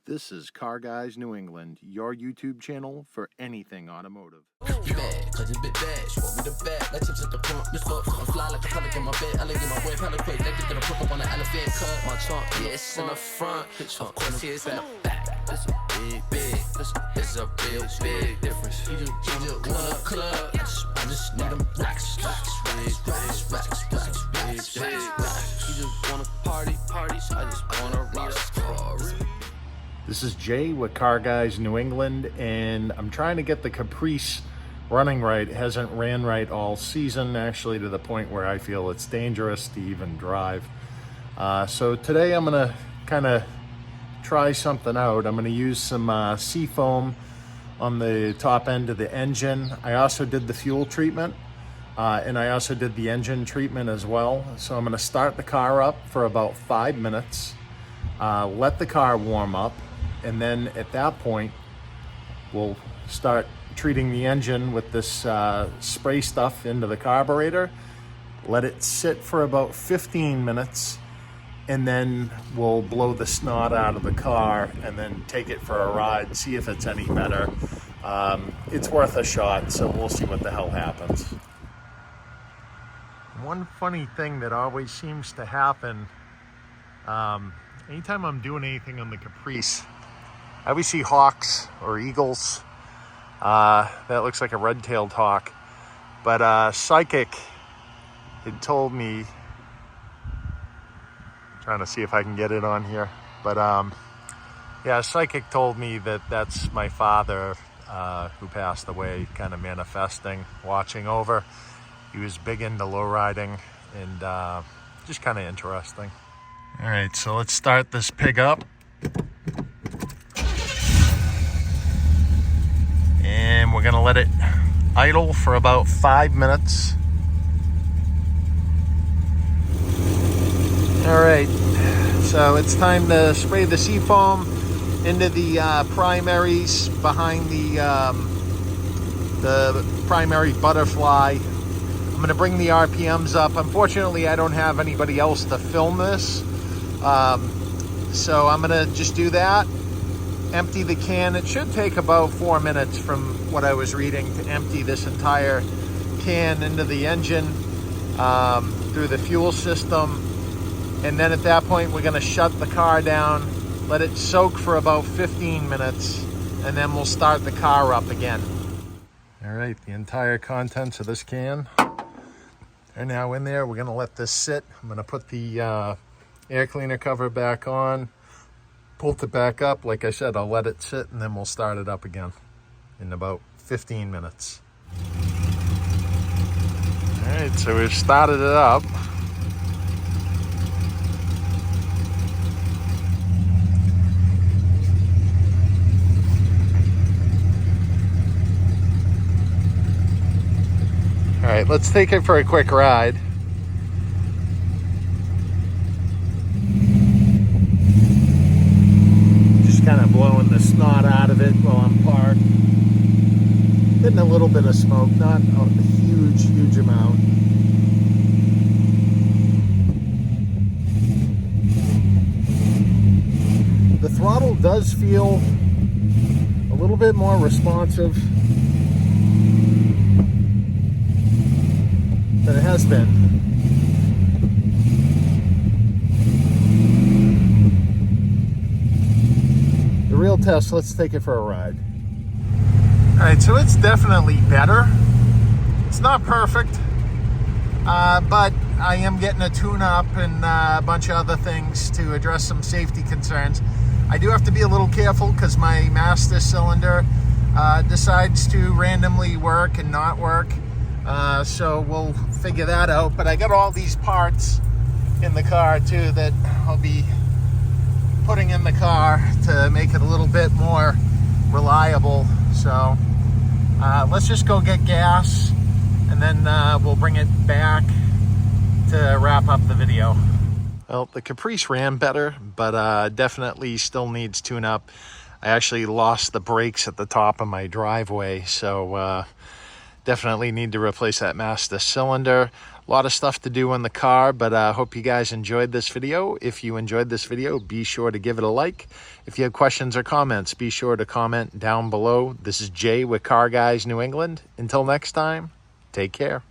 This is Car Guys New England, your YouTube channel for anything automotive. Bad, cause it's bit bad. Smoke with the bad. Like chips at the front. Let's go. I'm fly like a pelican in my bed. I like in my way. Hella quick. Like to get a hook up on the elephant. Cut my trunk. Yeah, it's in the front. Of course, it's in the back. It's a big. It's a real big difference. You just want a club. I just need them racks. You just want a party. I just want a rock. This is Jay with Car Guys New England, and I'm trying to get the Caprice running right. It hasn't ran right all season, actually, to the point where I feel it's dangerous to even drive. So today I'm gonna kind of try something out. I'm gonna use some Seafoam on the top end of the engine. I also did the fuel treatment, and I also did the engine treatment as well. So I'm gonna start the car up for about 5 minutes, let the car warm up, and then at that point, we'll start treating the engine with this spray stuff into the carburetor, let it sit for about 15 minutes, and then we'll blow the snot out of the car and then take it for a ride, see if it's any better. It's worth a shot, so we'll see what the hell happens. One funny thing that always seems to happen, anytime I'm doing anything on the Caprice, I always see hawks or eagles. That looks like a red-tailed hawk. But Psychic had told me, trying to see if I can get it on here. But yeah, Psychic told me that that's my father who passed away, kind of manifesting, watching over. He was big into low riding and just kind of interesting. All right, so let's start this pig up. And we're gonna let it idle for about 5 minutes. All right, so it's time to spray the Seafoam into the primaries behind the primary butterfly. I'm gonna bring the RPMs up. Unfortunately, I don't have anybody else to film this. So I'm gonna just do that. Empty the can. It should take about 4 minutes from what I was reading to empty this entire can into the engine through the fuel system. And then at that point, we're gonna shut the car down, let it soak for about 15 minutes, and then we'll start the car up again. All right, the entire contents of this can are now in there. We're gonna let this sit. I'm gonna put the air cleaner cover back on, pull it back up. Like I said, I'll let it sit and then we'll start it up again in about 15 minutes. All right, so we've started it up. All right, let's take it for a quick ride. Kind of blowing the snot out of it while I'm parked. Getting a little bit of smoke, not a huge amount. The throttle does feel a little bit more responsive than it has been. Real test, let's take it for a ride. All right, so it's definitely better. It's not perfect, but I am getting a tune-up and a bunch of other things to address some safety concerns. I do have to be a little careful because my master cylinder decides to randomly work and not work, so we'll figure that out. But I got all these parts in the car too that I'll be putting in the car to make it a little bit more reliable. So let's just go get gas and then we'll bring it back to wrap up the video. Well, the Caprice ran better, but definitely still needs tune-up. I actually lost the brakes at the top of my driveway, so Definitely need to replace that master cylinder. A lot of stuff to do in the car, but I hope you guys enjoyed this video. If you enjoyed this video, be sure to give it a like. If you have questions or comments, be sure to comment down below. This is Jay with Car Guys New England. Until next time, take care.